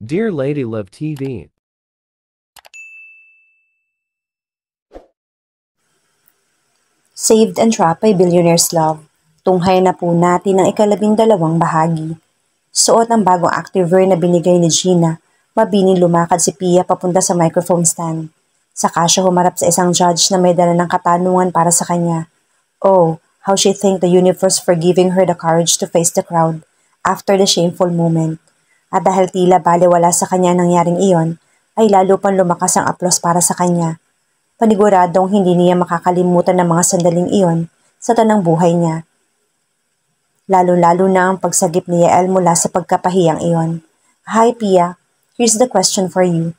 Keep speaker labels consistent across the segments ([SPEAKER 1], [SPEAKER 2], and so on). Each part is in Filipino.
[SPEAKER 1] Dear Lady Love TV.
[SPEAKER 2] Saved and Trapped by Billionaire's Love. Tunghay na po natin ang ika-12 bahagi. Suot ang bagong activewear na binigay ni Gina, mabining lumakad si Pia papunta sa microphone stand. Saka siya humarap sa isang judge na may dala ng katanungan para sa kanya. Oh, how she thanked the universe for giving her the courage to face the crowd after the shameful moment. At dahil tila baliwala sa kanya nangyaring iyon, ay lalo pang lumakas ang aplos para sa kanya. Paniguradong hindi niya makakalimutan ng mga sandaling iyon sa tanang buhay niya. Lalo-lalo na ang pagsagip ni Yael mula sa pagkapahiyang iyon. Hi Pia, here's the question for you.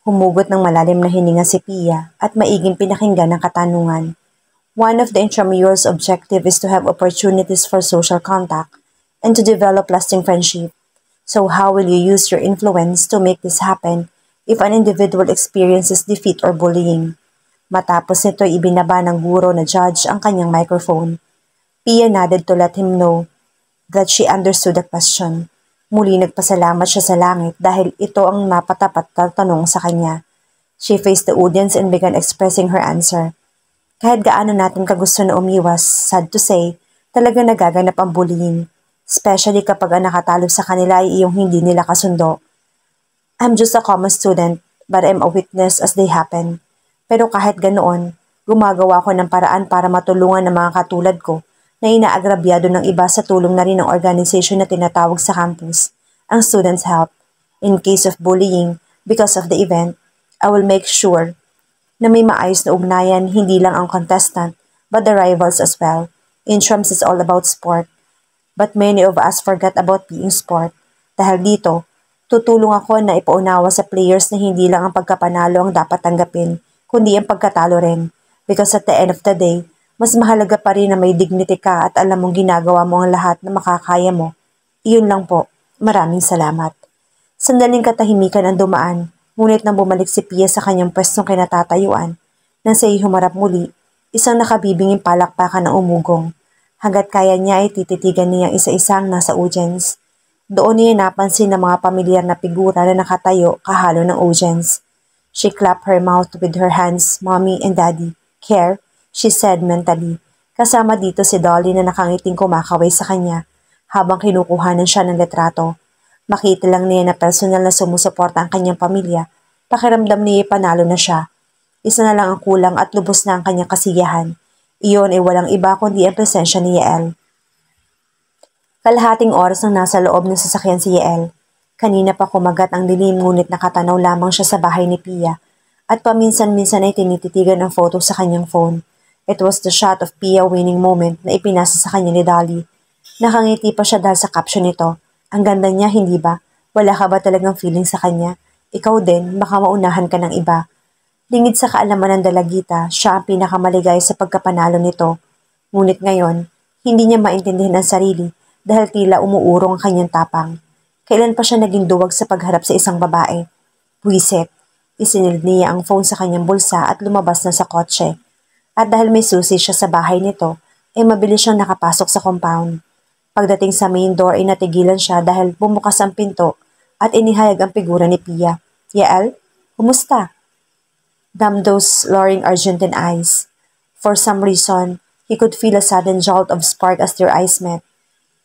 [SPEAKER 2] Humugot ng malalim na hininga si Pia at maiging pinakinggan ng katanungan. One of the intramural's objective is to have opportunities for social contact and to develop lasting friendship. So how will you use your influence to make this happen if an individual experiences defeat or bullying? Matapos nito'y ibinaba ng guro na judge ang kanyang microphone. Pia nodded to let him know that she understood the question. Muli nagpasalamat siya sa langit dahil ito ang napatapat na tanong sa kanya. She faced the audience and began expressing her answer. Kahit gaano natin kagusto na umiwas, sad to say, talaga nagaganap ang bullying. Especially kapag ang nakatalo sa kanila ay iyong hindi nila kasundo. I'm just a common student, but I'm a witness as they happen. Pero kahit ganoon, gumagawa ko ng paraan para matulungan ng mga katulad ko na inaagrabyado ng iba sa tulong na rin ng organization na tinatawag sa campus, ang Students Help. In case of bullying, because of the event, I will make sure na may maayos na ugnayan hindi lang ang contestant, but the rivals as well. Intrams is all about sport. But many of us forgot about being sport. Dahil dito, tutulong ako na ipaunawa sa players na hindi lang ang pagkapanalo ang dapat tanggapin, kundi ang pagkatalo rin. Because at the end of the day, mas mahalaga pa rin na may dignity ka at alam mong ginagawa mo ang lahat na makakaya mo. Iyon lang po. Maraming salamat. Sandaling katahimikan ang dumaan, ngunit nang bumalik si Pia sa kanyang pwestong kinatatayuan, nang siya'y humarap muli, isang nakabibinging palakpakan ang umugong. Hanggat kaya niya ay tititigan niyang isa-isang nasa audience. Doon niya napansin ng mga pamilyar na figura na nakatayo kahalo ng audience. She clapped her mouth with her hands, Mommy and Daddy. Care, she said mentally. Kasama dito si Dolly na nakangiting kumakaway sa kanya habang kinukuhanan siya ng litrato. Makita lang niya na personal na sumusuporta ang kanyang pamilya. Pakiramdam niya panalo na siya. Isa na lang ang kulang at lubos na ang kanyang kasiyahan. Iyon ay walang iba kundi ang presensya ni Yael. Kalahating oras nang nasa loob ng sasakyan si Yael. Kanina pa kumagat ang dilim ngunit nakatanaw lamang siya sa bahay ni Pia at paminsan-minsan ay tinititigan ang photo sa kanyang phone. It was the shot of Pia winning moment na ipinasa sa kanya ni Dolly. Nakangiti pa siya dahil sa caption nito. Ang ganda niya, hindi ba? Wala ka ba talagang feeling sa kanya? Ikaw din, baka maunahan ka ng iba. Lingid sa kaalaman ng dalagita, siya ang pinakamaligay sa pagkapanalo nito. Ngunit ngayon, hindi niya maintindihan ang sarili dahil tila umuurong ang kanyang tapang. Kailan pa siya naging duwag sa pagharap sa isang babae? Buwisit. Isinilid niya ang phone sa kanyang bulsa at lumabas na sa kotse. At dahil may susi siya sa bahay nito, ay mabilis siyang nakapasok sa compound. Pagdating sa main door ay natigilan siya dahil bumukas ang pinto at inihayag ang figura ni Pia. Yael, kumusta? Damn those luring Argentine eyes. For some reason, he could feel a sudden jolt of spark as their eyes met.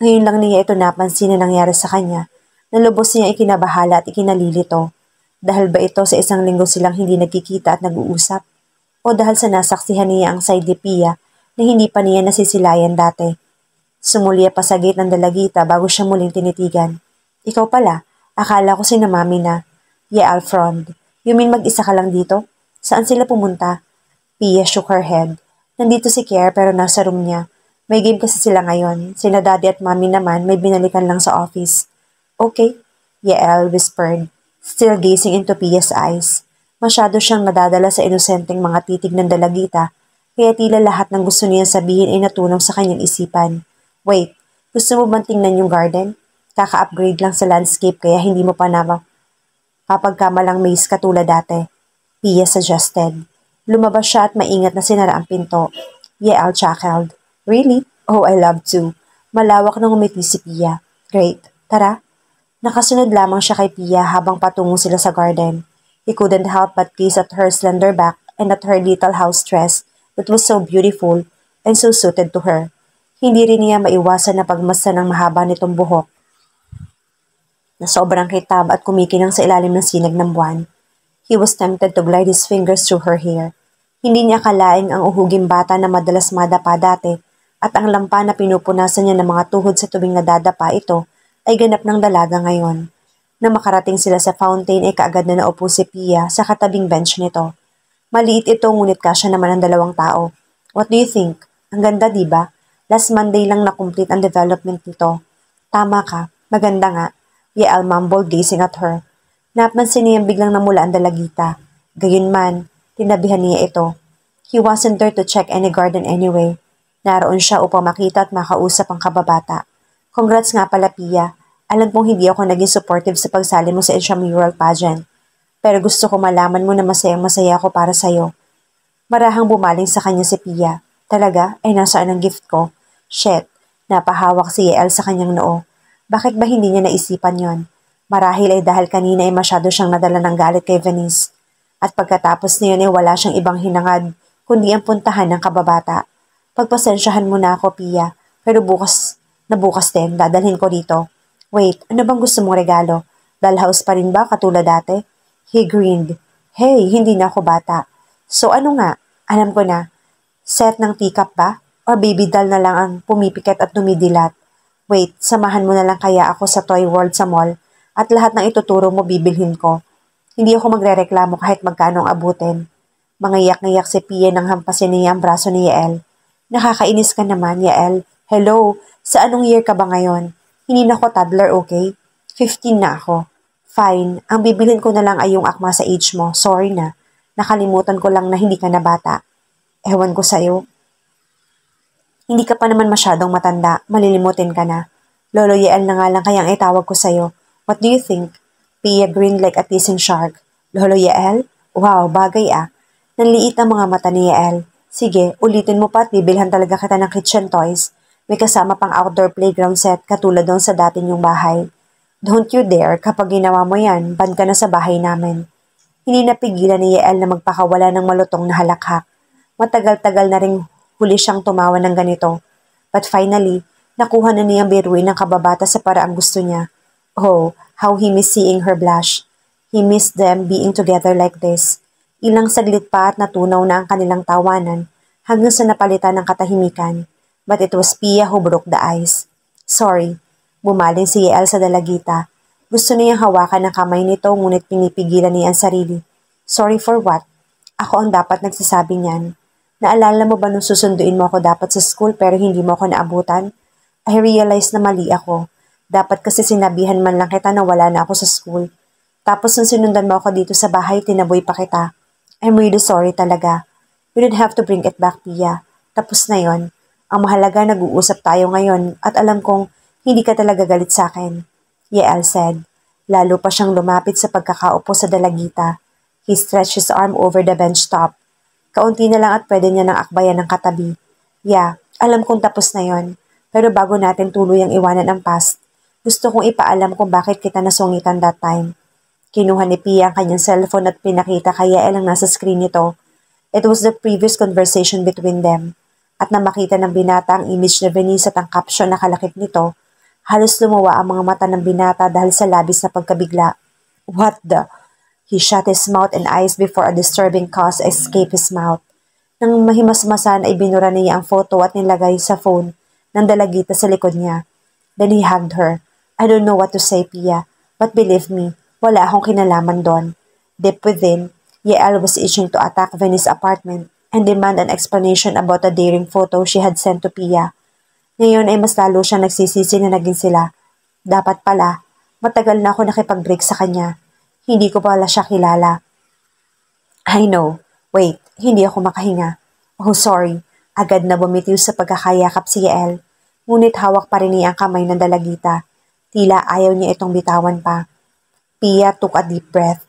[SPEAKER 2] Ngayon lang niya ito napansin na nangyari sa kanya. Nalubos niya ikinabahala at ikinalilito. Dahil ba ito sa isang linggo silang hindi nagkikita at nag-uusap? O dahil sa nasaksihan niya ang side ni Pia na hindi pa niya nasisilayan dati? Sumulya pa sa gate ng dalagita bago siya muling tinitigan. Ikaw pala, akala ko sinamami na. Yael frowned. You mean mag-isa ka lang dito? Saan sila pumunta? Pia shook her head. Nandito si Care pero nasa room niya. May game kasi sila ngayon. Sina daddy at mommy naman may binalikan lang sa office. Okay, Yael whispered, still gazing into Pia's eyes. Masyado siyang nadadala sa inosenteng mga titig ng dalagita, kaya tila lahat ng gusto niyang sabihin ay natunaw sa kanyang isipan. Wait, gusto mo bang tingnan yung garden? Kaka-upgrade lang sa landscape kaya hindi mo pa na papagkamalang maze katulad dati. Pia suggested. Lumabas siya at maingat na sinara ang pinto. Yael chuckled. Really? Oh, I love to. Malawak na ngumiti si Pia. Great. Tara. Nakasunod lamang siya kay Pia habang patungo sila sa garden. He couldn't help but gaze at her slender back and at her little house dress that was so beautiful and so suited to her. Hindi rin niya maiwasan na pagmasdan ng mahaba nitong buhok na sobrang kitab at kumikinang sa ilalim ng sinag ng buwan. He was tempted to glide his fingers through her hair. Hindi niya akalaing ang uhuging bata na madalas madapa dati at ang lampa na pinupunasan niya ng mga tuhod sa tuwing nadadapa ito ay ganap ng dalaga ngayon. Nang makarating sila sa fountain ay kaagad na naupo si Pia sa katabing bench nito. Maliit ito ngunit kasya naman ang dalawang tao. What do you think? Ang ganda diba? Last Monday lang na-complete ang development nito. Tama ka, maganda nga. Yael mumbled gazing at her. Napansin niyang biglang namula ang dalagita. Gayunman, tinabihan niya ito. He wasn't there to check any garden anyway. Naroon siya upang makita at makausap ang kababata. Congrats nga pala Pia. Alam kong hindi ako naging supportive sa pagsali mo sa intramural pageant. Pero gusto ko malaman mo na masayang-masaya ako para sa'yo. Marahang bumaling sa kanya si Pia. Talaga? Ay nasaan ang gift ko? Shit, napahawak si Yael sa kanyang noo. Bakit ba hindi niya naisipan yon? Marahil ay dahil kanina ay masyado siyang nadala ng galit kay Venice. At pagkatapos niyon ay wala siyang ibang hinangad, kundi ang puntahan ng kababata. Pagpasensyahan mo na ako, Pia, pero bukas din, dadalhin ko dito. Wait, ano bang gusto mong regalo? Dollhouse pa rin ba katulad dati? He grinned. Hey, hindi na ako bata. So ano nga? Alam ko na. Set ng teacup ba? Or baby doll na lang ang pumipikit at dumidilat? Wait, samahan mo na lang kaya ako sa Toy World sa mall at lahat ng ituturo mo bibilhin ko. Hindi ako magrereklamo kahit magkano ang abutin. Mangiyak-ngiyak si Pia nang hampasin niya ang braso ni Yael. Nakakainis ka naman, Yael. Hello, sa anong year ka ba ngayon? Hindi na ako toddler, okay? 15 na ako. Fine, ang bibilhin ko na lang ay yung akma sa age mo. Sorry na. Nakalimutan ko lang na hindi ka na bata. Ewan ko sa'yo. Hindi ka pa naman masyadong matanda. Malilimutin ka na. Lolo Yael na nga lang kayang itawag ko sa'yo. What do you think? Pia grinned like a teasing shark. Lolo Yael? Wow, bagay ah. Nanliit ang mga mata ni Yael. Sige, ulitin mo pa at bibilhan talaga kita ng kitchen toys. May kasama pang outdoor playground set katulad doon sa dati niyong bahay. Don't you dare, kapag ginawa mo yan, ban ka na sa bahay namin. Hindi napigilan ni Yael na magpakawala ng malutong na halakhak. Matagal-tagal na ring huli siyang tumawa ng ganito. But finally, nakuha na niyang biruin ng kababata sa paraang gusto niya. Oh, how he missed seeing her blush. He missed them being together like this. Ilang saglit pa at natunaw na ang kanilang tawanan hanggang sa napalitan ng katahimikan. But it was Pia who broke the ice. Sorry, bumaling si Yael sa dalagita. Gusto niyang hawakan ng kamay nito ngunit pinipigilan niya ang sarili. Sorry for what? Ako ang dapat nagsasabi niyan. Naalala mo ba nung susunduin mo ako dapat sa school pero hindi mo ako naabutan? I realized na mali ako. Dapat kasi sinabihan man lang kita na wala na ako sa school. Tapos nung sinundan mo ako dito sa bahay, tinaboy pa kita. I'm really sorry talaga. You didn't have to bring it back, Pia. Tapos na yon. Ang mahalaga nag-uusap tayo ngayon at alam kong hindi ka talaga galit sa akin. Yael said. Lalo pa siyang lumapit sa pagkakaupo sa dalagita. He stretched his arm over the bench top. Kaunti na lang at pwede niya nang akbayan ng katabi. Yeah, alam kong tapos na yon. Pero bago natin tuluyang iwanan ang past, gusto kong ipaalam kung bakit kita nasungitan that time. Kinuha ni Pia ang kanyang cellphone at pinakita kay Yael ang nasa screen nito. It was the previous conversation between them. At nang makita ng binata ang image ni Venice at ang caption na kalakip nito, halos lumawa ang mga mata ng binata dahil sa labis na pagkabigla. What the? He shut his mouth and eyes before a disturbing cause escaped his mouth. Nang mahimasmasan ay binura niya ang photo at nilagay sa phone ng dalagita sa likod niya. Then he hugged her. I don't know what to say, Pia, but believe me, wala akong kinalaman doon. Deep within, Yael was itching to attack Venice's apartment and demand an explanation about the daring photo she had sent to Pia. Ngayon ay mas lalo siyang nagsisisi na naging sila. Dapat pala, matagal na ako nakipag-break sa kanya. Hindi ko pala siya kilala. I know. Wait, hindi ako makahinga. Oh, sorry. Agad na bumitiw sa pagkakayakap si Yael. Ngunit hawak pa rin niya ang kamay ng dalagita. Tila ayaw niya itong bitawan pa. Pia took a deep breath.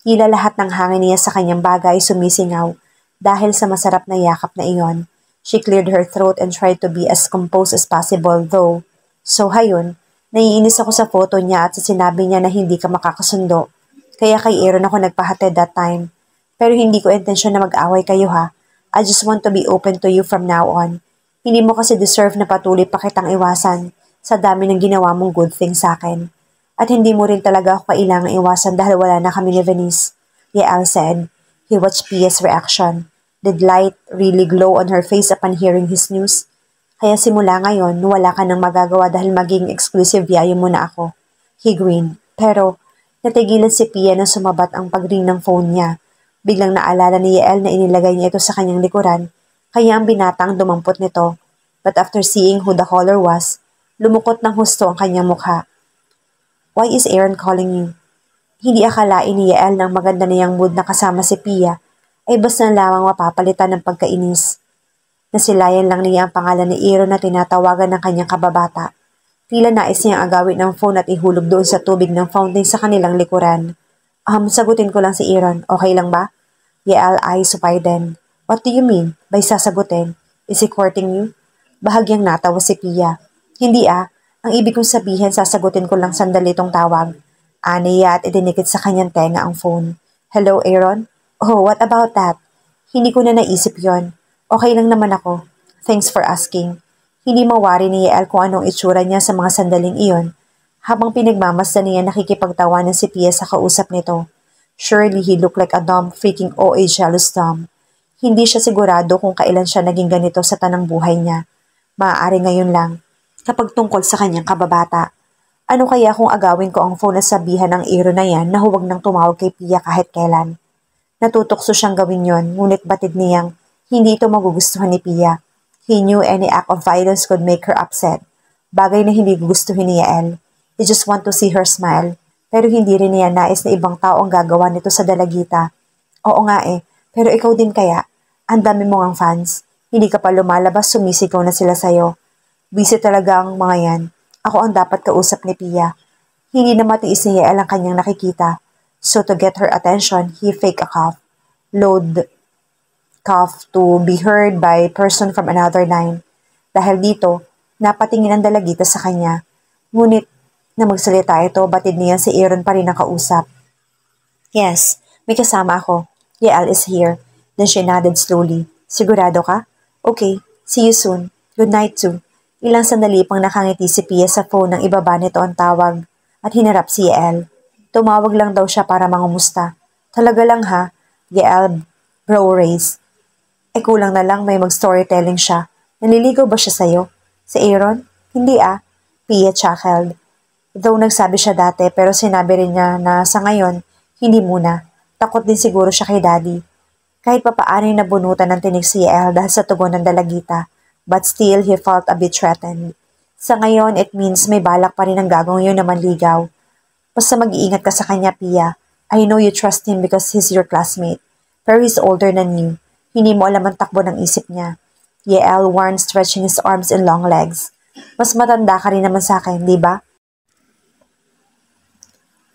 [SPEAKER 2] Tila lahat ng hangin niya sa kanyang bagay sumisingaw dahil sa masarap na yakap na iyon. She cleared her throat and tried to be as composed as possible though. So hayon, Naiinis ako sa photo niya at sa sinabi niya na hindi ka makakasundo. Kaya kay Aaron ako nagpahatid that time. Pero hindi ko intensyon na mag-away kayo ha. I just want to be open to you from now on. Hindi mo kasi deserve na patuloy pa kitang iwasan sa dami ng ginawa mong good thing sa akin. At hindi mo rin talaga ako kailangang iwasan dahil wala na kami ni Venice. Yael said. He watched Pia's reaction. Did light really glow on her face upon hearing his news? Kaya simula ngayon, wala ka nang magagawa dahil maging exclusive yayo mo na ako. He grinned. Pero, natigilan si Pia na sumabat ang pag-ring ng phone niya. Biglang naalala ni Yael na inilagay niya ito sa kanyang likuran, kaya ang binatang dumampot nito. But after seeing who the caller was, lumukot ng husto ang kanyang mukha. Why is Aaron calling you? Hindi akalain ni Yael ng maganda niyang mood na kasama si Pia, ay basta lamang mapapalitan ng pagkainis. Nasilayan lang niya ang pangalan ni Aaron na tinatawagan ng kanyang kababata. Tila nais niyang agawin ng phone at ihulog doon sa tubig ng fountain sa kanilang likuran. Sagutin ko lang si Aaron. Okay lang ba? Yael eyes widened. What do you mean by sasagutin? Is he courting you? Bahagyang natawa si Pia. Hindi Ang ibig kong sabihin sasagutin ko lang sandali itong tawag. Aniya at idinikit sa kanyang tenga ang phone. Hello, Aaron? Oh, what about that? Hindi ko na naisip yon. Okay lang naman ako. Thanks for asking. Hindi mawari ni Yael kung anong itsura niya sa mga sandaling iyon, habang pinagmamasdan niya nakikipagtawanan si Pia sa kausap nito. Surely he looked like a dumb, freaking OA jealous dumb. Hindi siya sigurado kung kailan siya naging ganito sa tanang buhay niya. Maaari ngayon lang, kapag tungkol sa kanyang kababata. Ano kaya kung agawin ko ang phone at sabihan ng Aaron na yan na huwag nang tumawag kay Pia kahit kailan? Natutokso siyang gawin yon, ngunit batid niyang hindi ito magugustuhan ni Pia. He knew any act of violence could make her upset. Bagay na hindi gugustuhin ni Yael. He just want to see her smile. Pero hindi rin niya nais na ibang tao ang gagawa nito sa dalagita. Oo nga pero ikaw din kaya. Ang dami mong ang fans. Hindi ka pa lumalabas, sumisigaw na sila sayo. Busy talaga ang mga yan. Ako ang dapat kausap ni Pia. Hindi na matiis ni Yael ang kanyang nakikita. So to get her attention, he fake a cough. Load cough to be heard by person from another line. Dahil dito, napatingin ang dalagita sa kanya. Ngunit, na magsalita ito, batid niya si Aaron pa rin ang kausap. Yes, may kasama ako. Yael is here. Then she nodded slowly. Sigurado ka? Okay, see you soon. Good night too. Ilang sandali pang nakangiti si Pia sa phone nang ibaba nito ang tawag at hinarap si Yael. Tumawag lang daw siya para mangumusta. Talaga lang ha? Yael brow raised. Kulang na lang may mag-storytelling siya. Naliligaw ba siya sa'yo? Si Aaron? Hindi Pia chuckled. Though nagsabi siya dati pero sinabi rin niya na sa ngayon, hindi muna. Takot din siguro siya kay Daddy. Kahit papaano yung nabunutan ng tinig si Yael dahil sa tugon ng dalagita. But still, he felt a bit threatened. Sa ngayon, it means may balak pa rin ang gagawin yun na manligaw. Basta mag-iingat ka sa kanya, Pia. I know you trust him because he's your classmate. Pero he's older than you. Hindi mo alam ang takbo ng isip niya. Yael warned, stretching his arms and long legs. Mas matanda ka rin naman sa akin, di ba?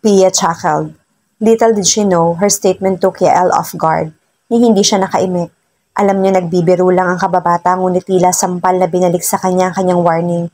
[SPEAKER 2] Pia chuckled. Little did she know, her statement took Yael off guard. Ni hindi siya nakaimik. Alam niya nagbibiro lang ang kababata ngunit tila sampal na binalik sa kanya ang kanyang warning.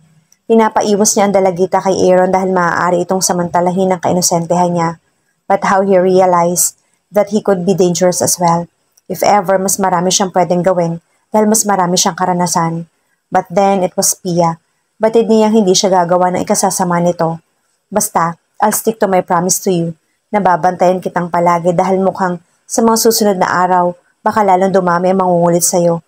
[SPEAKER 2] Pinapaiwas niya ang dalagita kay Aaron dahil maaari itong samantalahin ang kainosentehan niya. But how he realized that he could be dangerous as well. If ever, mas marami siyang pwedeng gawin dahil mas marami siyang karanasan. But then, it was Pia. Batid niyang hindi siya gagawa ng ikasasama nito. Basta, I'll stick to my promise to you. Nababantayan kitang palagi dahil mukhang sa mga susunod na araw, baka lalong dumami ang mangungulit sa'yo.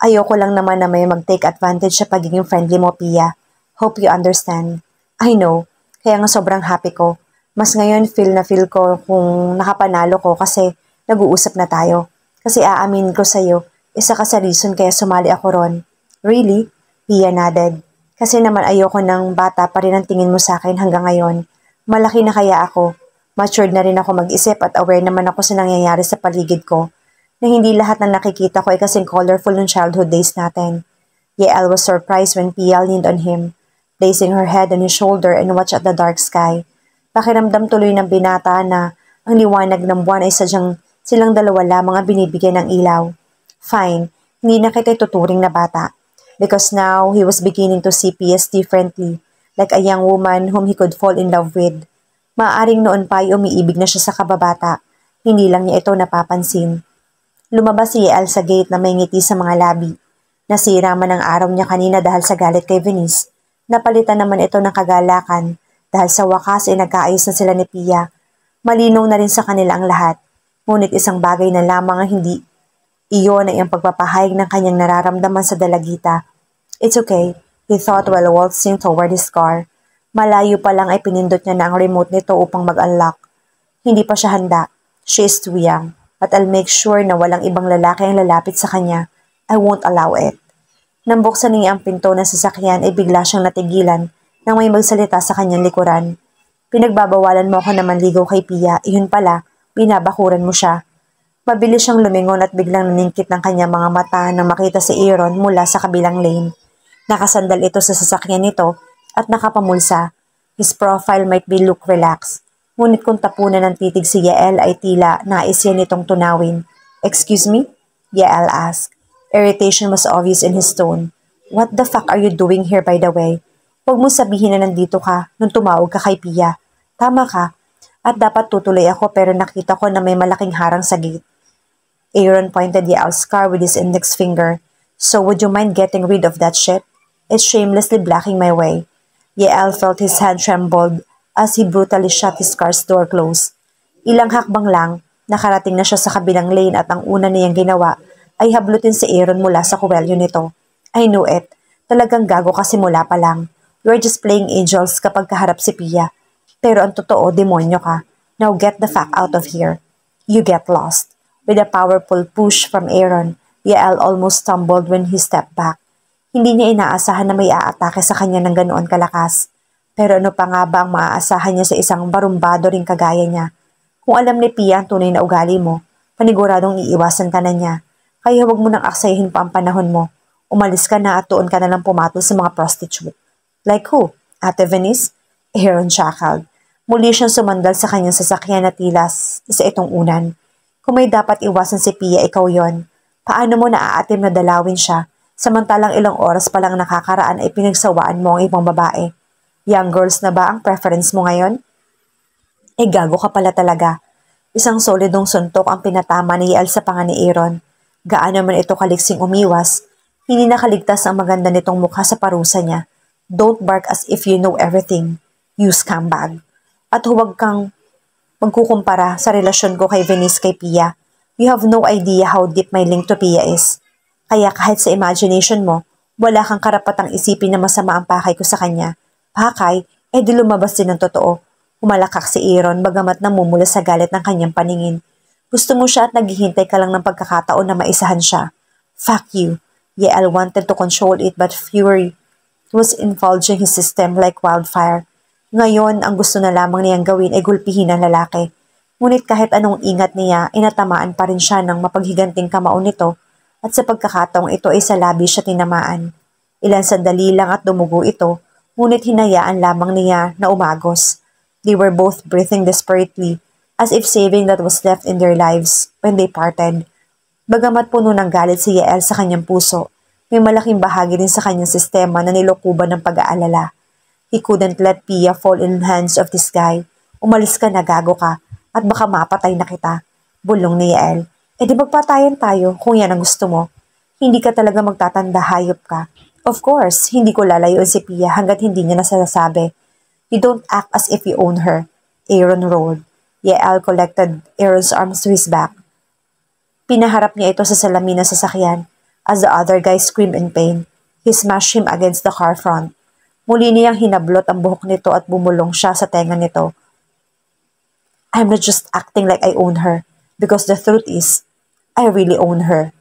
[SPEAKER 2] Ayoko lang naman na may mag-take advantage sa pagiging friendly mo, Pia. Hope you understand. I know. Kaya nga sobrang happy ko. Mas ngayon feel ko kung nakapanalo ko kasi nag-uusap na tayo. Kasi aamin ko sa'yo, isa ka sa reason kaya sumali ako ron. Really? Pia nodded. Kasi naman ayoko ng bata pa rin ang tingin mo sa akin hanggang ngayon. Malaki na kaya ako. Matured na rin ako mag-isip at aware naman ako sa nangyayari sa paligid ko. Na hindi lahat ng nakikita ko ay kasing colorful ng childhood days natin. Yael was surprised when Pia leaned on him, placing her head on his shoulder and watched at the dark sky. Pakiramdam tuloy ng binata na ang liwanag ng buwan ay sadyang silang dalawa lamang ang binibigyan ng ilaw. Fine, hindi na kita tuturing na bata. Because now, he was beginning to see Pia's differently. like a young woman whom he could fall in love with. Maaaring noon pa ay umiibig na siya sa kababata. Hindi lang niya ito napapansin. Lumabas si Yael sa gate na may ngiti sa mga labi. Nasira man ang araw niya kanina dahil sa galit kay Venice. Napalitan naman ito ng kagalakan dahil sa wakas ay nagkaayos na sila ni Pia. Malinaw na rin sa kanila ang lahat. Ngunit isang bagay na lamang ang hindi. Iyon ay ang pagpapahayag ng kanyang nararamdaman sa dalagita. It's okay, he thought while waltzing toward his car. Malayo pa lang ay pinindot niya na ang remote nito upang mag-unlock. Hindi pa siya handa. She is too young. But I'll make sure na walang ibang lalaki ang lalapit sa kanya. I won't allow it. Nang buksan niya ang pinto ng sasakyan ay bigla siyang natigilan nang may magsalita sa kanyang likuran. Pinagbabawalan mo ako na manligaw kay Pia, iyon pala, binabakuran mo siya. Mabilis siyang lumingon at biglang naningkit ng kanyang mga mata nang makita si Aaron mula sa kabilang lane. Nakasandal ito sa sasakyan nito at nakapamulsa. His profile might be look relaxed. Ngunit kung tapunan ng titig si Yael ay tila nais yan itong tunawin. Excuse me? Yael asked. Irritation was obvious in his tone. What the fuck are you doing here by the way? Huwag mo sabihin na nandito ka nung tumawag ka kay Pia. Tama ka. At dapat tutuloy ako pero nakita ko na may malaking harang sa gate. Aaron pointed Yael's car with his index finger. So would you mind getting rid of that shit? It's shamelessly blocking my way. Yael felt his hand trembled as he brutally shut his car's door closed. Ilang hakbang lang, nakarating na siya sa kabilang lane at ang una niyang ginawa ay hablutin si Aaron mula sa kuwelyo nito. I knew it. Talagang gago ka simula pa lang. You're just playing angels kapag kaharap si Pia. Pero ang totoo, demonyo ka. Now get the fuck out of here. You get lost. With a powerful push from Aaron, Yael almost stumbled when he stepped back. Hindi niya inaasahan na may aatake sa kanya ng ganoon kalakas. Pero ano pa nga ba ang maaasahan niya sa isang barumbado ring kagaya niya? Kung alam ni Pia ang tunay na ugali mo, paniguradong iiwasan ka na niya. Kaya huwag mo nang aksayahin pa ang panahon mo. Umalis ka na at doon ka na lang pumatol sa mga prostitute. Like who? Ate Venice? Aaron chuckled. Muli siyang sumandal sa kanyang sasakyan na tilas sa itong unan. Kung may dapat iwasan si Pia, ikaw yon. Paano mo naaatim na dalawin siya, samantalang ilang oras pa lang nakakaraan ay pinagsawaan mo ang ibang babae? Young girls na ba ang preference mo ngayon? Gago ka pala talaga. Isang solidong suntok ang pinatama ni Yael sa panga ni Aaron. Gaano man ito kaliksing umiwas, hindi nakaligtas ang maganda nitong mukha sa parusa niya. Don't bark as if you know everything, you scumbag. At huwag kang magkukumpara sa relasyon ko kay Venice kay Pia. You have no idea how deep my link to Pia is. Kaya kahit sa imagination mo, wala kang karapatang isipin na masama ang pakay ko sa kanya. Pakay, di lumabas din ng totoo. Humalakak si Aaron bagamat namumula sa galit ng kanyang paningin. Gusto mo siya at naghihintay ka lang ng pagkakataon na maisahan siya. Fuck you. Yael wanted to control it but fury was infulging his system like wildfire. Ngayon, ang gusto na lamang niyang gawin ay gulpihin ang lalaki. Ngunit kahit anong ingat niya, inatamaan pa rin siya ng mapaghiganting kamao nito at sa pagkakataong ito ay sa labi siya tinamaan. Ilan sandali lang at dumugo ito, ngunit hinayaan lamang niya na umagos. They were both breathing desperately, as if saving that was left in their lives when they parted. Bagamat puno ng galit si Yael sa kanyang puso, may malaking bahagi din sa kanyang sistema na nilokoban ng pag-aalala. He couldn't let Pia fall in the hands of this guy. Umalis ka na, gago ka, at baka mapatay na kita. Bulong ni Yael. Di magpatayan tayo kung yan ang gusto mo. Hindi ka talaga magtatanda, hayop ka. Of course, hindi ko lalayuin si Pia hanggat hindi niya nasasabi. You don't act as if you own her. Aaron rolled. Yael collected Aaron's arms to his back. Pinaharap niya ito sa salamin ng sasakyan. As the other guy screamed in pain, he smashed him against the car front. Muli niyang hinablot ang buhok nito at bumulong siya sa tenga nito. I'm not just acting like I own her, because the truth is, I really own her.